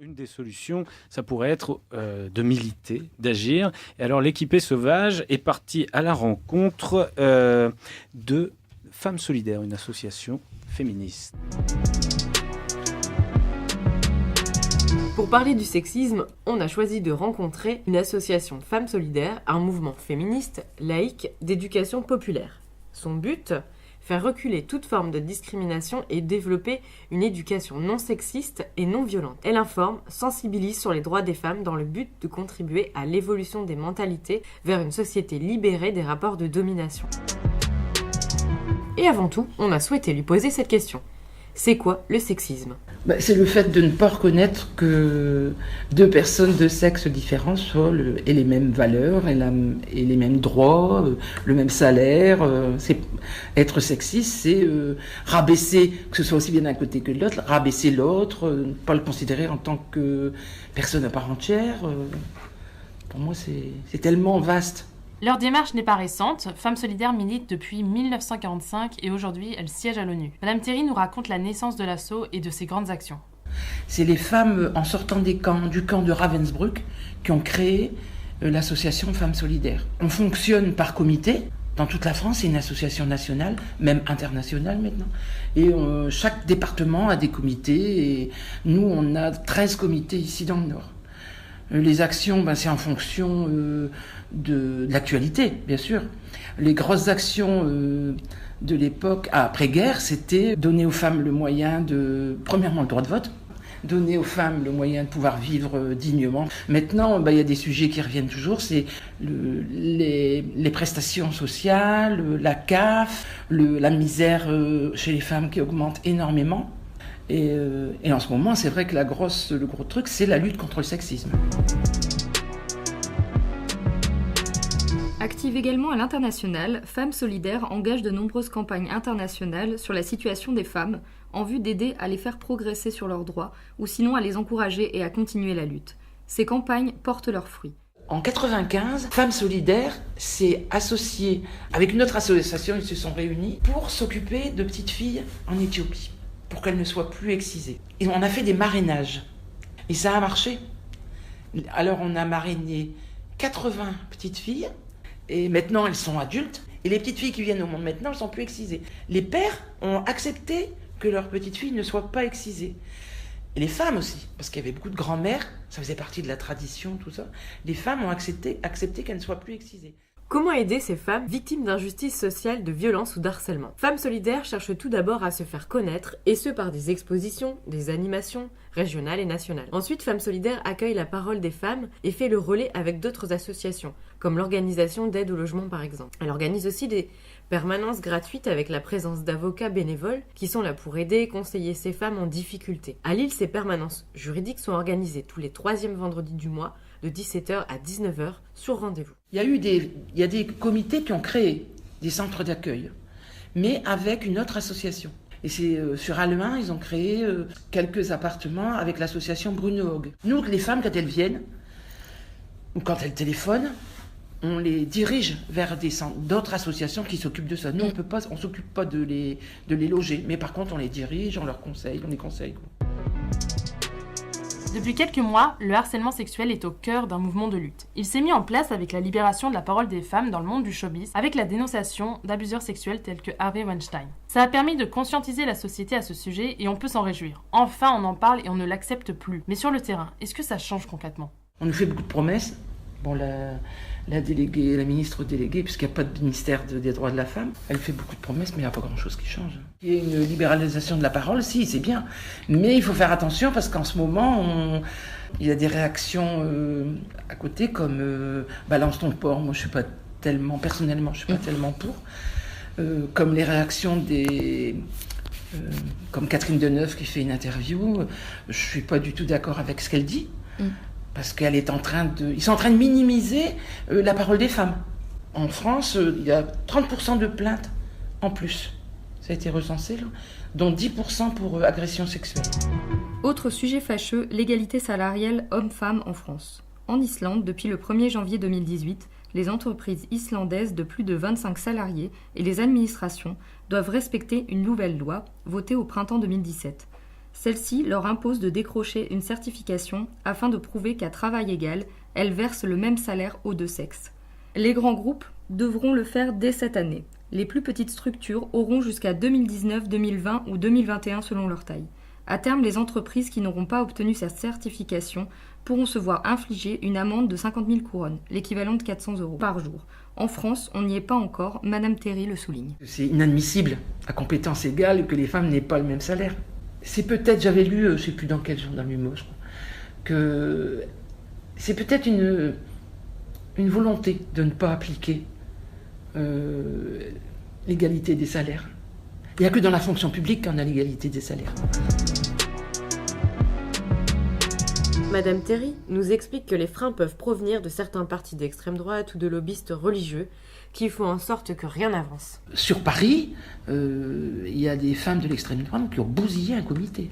Une des solutions, ça pourrait être de militer, d'agir. Et alors l'équipée sauvage est partie à la rencontre de Femmes Solidaires, une association féministe. Pour parler du sexisme, on a choisi de rencontrer une association Femmes Solidaires, un mouvement féministe, laïque, d'éducation populaire. Son but ? Faire reculer toute forme de discrimination et développer une éducation non sexiste et non violente. Elle informe, sensibilise sur les droits des femmes dans le but de contribuer à l'évolution des mentalités vers une société libérée des rapports de domination. Et avant tout, on a souhaité lui poser cette question. C'est quoi le sexisme ? C'est le fait de ne pas reconnaître que deux personnes de sexe différents aient les mêmes valeurs et les mêmes droits, le même salaire. Être sexiste, c'est rabaisser, que ce soit aussi bien d'un côté que de l'autre, rabaisser l'autre, ne pas le considérer en tant que personne à part entière. Pour moi, c'est tellement vaste. Leur démarche n'est pas récente. Femmes Solidaires milite depuis 1945 et aujourd'hui, elle siège à l'ONU. Madame Théry nous raconte la naissance de l'asso et de ses grandes actions. C'est les femmes, en sortant du camp de Ravensbrück, qui ont créé l'association Femmes Solidaires. On fonctionne par comité. Dans toute la France, c'est une association nationale, même internationale maintenant. Et chaque département a des comités. Et nous, on a 13 comités ici dans le Nord. Les actions, c'est en fonction de l'actualité, bien sûr. Les grosses actions de l'époque, après-guerre, c'était donner aux femmes le moyen premièrement, le droit de vote, donner aux femmes le moyen de pouvoir vivre dignement. Maintenant, il y a des sujets qui reviennent toujours, c'est les prestations sociales, la CAF, la misère chez les femmes qui augmente énormément. Et en ce moment, c'est vrai que le gros truc, c'est la lutte contre le sexisme. Active également à l'international, Femmes Solidaires engage de nombreuses campagnes internationales sur la situation des femmes en vue d'aider à les faire progresser sur leurs droits ou sinon à les encourager et à continuer la lutte. Ces campagnes portent leurs fruits. En 1995, Femmes Solidaires s'est associée avec une autre association, ils se sont réunis pour s'occuper de petites filles en Éthiopie, pour qu'elles ne soient plus excisées. Et on a fait des marrainages. Et ça a marché. Alors on a marrainé 80 petites filles, et maintenant elles sont adultes. Et les petites filles qui viennent au monde maintenant, elles ne sont plus excisées. Les pères ont accepté que leurs petites filles ne soient pas excisées. Et les femmes aussi, parce qu'il y avait beaucoup de grand-mères, ça faisait partie de la tradition, tout ça. Les femmes ont accepté qu'elles ne soient plus excisées. Comment aider ces femmes victimes d'injustice sociale, de violence ou d'harcèlement ? Femmes Solidaires cherchent tout d'abord à se faire connaître, et ce par des expositions, des animations régionales et nationales. Ensuite, Femmes Solidaires accueille la parole des femmes et fait le relais avec d'autres associations, comme l'organisation d'aide au logement par exemple. Elle organise aussi des permanences gratuites avec la présence d'avocats bénévoles qui sont là pour aider et conseiller ces femmes en difficulté. À Lille, ces permanences juridiques sont organisées tous les 3e vendredis du mois, de 17h à 19h, sur rendez-vous. Il y a des comités qui ont créé des centres d'accueil, mais avec une autre association. Et c'est sur Halluin, ils ont créé quelques appartements avec l'association Bruno Haug. Nous, les femmes, quand elles viennent, ou quand elles téléphonent, on les dirige vers d'autres associations qui s'occupent de ça. Nous, on s'occupe pas de les loger, mais par contre, on les dirige, on les conseille. Depuis quelques mois, le harcèlement sexuel est au cœur d'un mouvement de lutte. Il s'est mis en place avec la libération de la parole des femmes dans le monde du showbiz, avec la dénonciation d'abuseurs sexuels tels que Harvey Weinstein. Ça a permis de conscientiser la société à ce sujet et on peut s'en réjouir. Enfin, on en parle et on ne l'accepte plus. Mais sur le terrain, est-ce que ça change concrètement ? On nous fait beaucoup de promesses. Bon, la ministre déléguée, puisqu'il n'y a pas de ministère des droits de la femme, elle fait beaucoup de promesses, mais il n'y a pas grand-chose qui change. Il y a une libéralisation de la parole, si, c'est bien. Mais il faut faire attention parce qu'en ce moment, il y a des réactions à côté comme balance ton porc. Moi, personnellement, je ne suis pas tellement pour. Comme les réactions comme Catherine Deneuve qui fait une interview, je ne suis pas du tout d'accord avec ce qu'elle dit. Parce ils sont en train de minimiser la parole des femmes. En France, il y a 30% de plaintes en plus. Ça a été recensé, là, dont 10% pour agression sexuelle. Autre sujet fâcheux, l'égalité salariale homme-femme en France. En Islande, depuis le 1er janvier 2018, les entreprises islandaises de plus de 25 salariés et les administrations doivent respecter une nouvelle loi, votée au printemps 2017. Celle-ci leur impose de décrocher une certification afin de prouver qu'à travail égal, elles versent le même salaire aux deux sexes. Les grands groupes devront le faire dès cette année. Les plus petites structures auront jusqu'à 2019, 2020 ou 2021 selon leur taille. À terme, les entreprises qui n'auront pas obtenu cette certification pourront se voir infliger une amende de 50 000 couronnes, l'équivalent de 400 € par jour. En France, on n'y est pas encore, Madame Théry le souligne. C'est inadmissible, à compétence égale, que les femmes n'aient pas le même salaire. C'est peut-être, j'avais lu, je ne sais plus dans quel journal Humo, je crois, que c'est peut-être une volonté de ne pas appliquer l'égalité des salaires. Il n'y a que dans la fonction publique qu'on a l'égalité des salaires. Madame Théry nous explique que les freins peuvent provenir de certains partis d'extrême droite ou de lobbyistes religieux qui font en sorte que rien n'avance. Sur Paris, il y a des femmes de l'extrême droite qui ont bousillé un comité.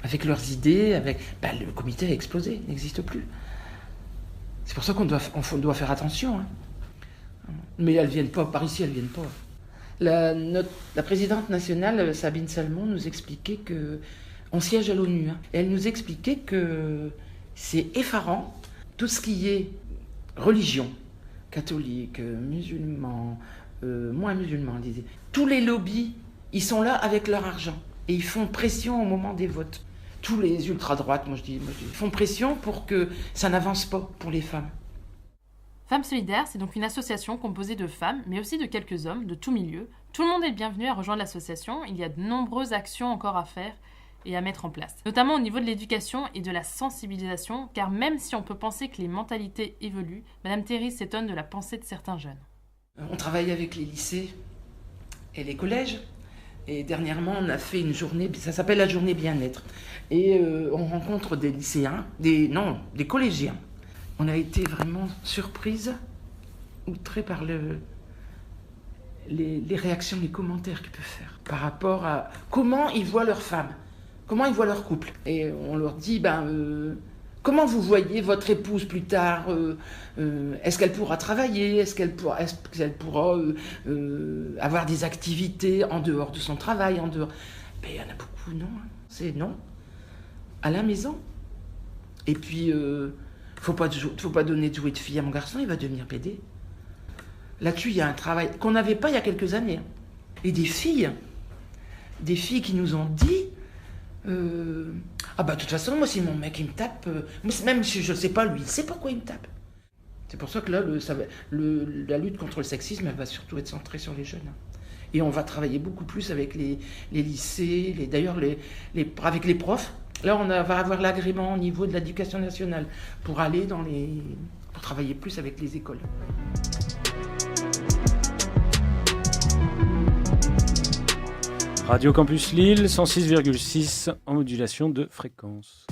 Avec leurs idées, le comité a explosé, n'existe plus. C'est pour ça qu'on doit faire attention. Mais elles ne viennent pas, par ici elles ne viennent pas. La présidente nationale, Sabine Salmon, nous expliquait qu'on siège à l'ONU. Et elle nous expliquait que c'est effarant, tout ce qui est religion, catholique, musulman, moins musulman, elle disait. Tous les lobbies, ils sont là avec leur argent. Et ils font pression au moment des votes. Tous les ultra-droites, ils font pression pour que ça n'avance pas pour les femmes. Femmes Solidaires, c'est donc une association composée de femmes, mais aussi de quelques hommes, de tout milieu. Tout le monde est le bienvenu à rejoindre l'association. Il y a de nombreuses actions encore à faire et à mettre en place, notamment au niveau de l'éducation et de la sensibilisation, car même si on peut penser que les mentalités évoluent, Madame Théry s'étonne de la pensée de certains jeunes. On travaille avec les lycées et les collèges, et dernièrement on a fait une journée, ça s'appelle la journée bien-être, et on rencontre des lycéens, des collégiens. On a été vraiment surprise, outrée par les réactions, les commentaires qu'ils peuvent faire par rapport à comment ils voient leurs femmes, comment ils voient leur couple. Et on leur dit, comment vous voyez votre épouse plus tard, est-ce qu'elle pourra travailler, est-ce qu'elle pourra avoir des activités en dehors de son travail, en dehors. Il y en a beaucoup, non. C'est non. À la maison. Et puis, faut pas donner de jouets de filles à mon garçon, il va devenir pédé. Là-dessus, il y a un travail qu'on n'avait pas il y a quelques années. Et des filles qui nous ont dit, de toute façon, moi, si mon mec, il me tape, même si je ne sais pas, lui, il sait pourquoi il me tape. C'est pour ça que là, la lutte contre le sexisme, elle va surtout être centrée sur les jeunes. Et on va travailler beaucoup plus avec les lycées, avec les profs. Là, va avoir l'agrément au niveau de l'éducation nationale pour aller pour travailler plus avec les écoles. Radio Campus Lille, 106,6 en modulation de fréquence.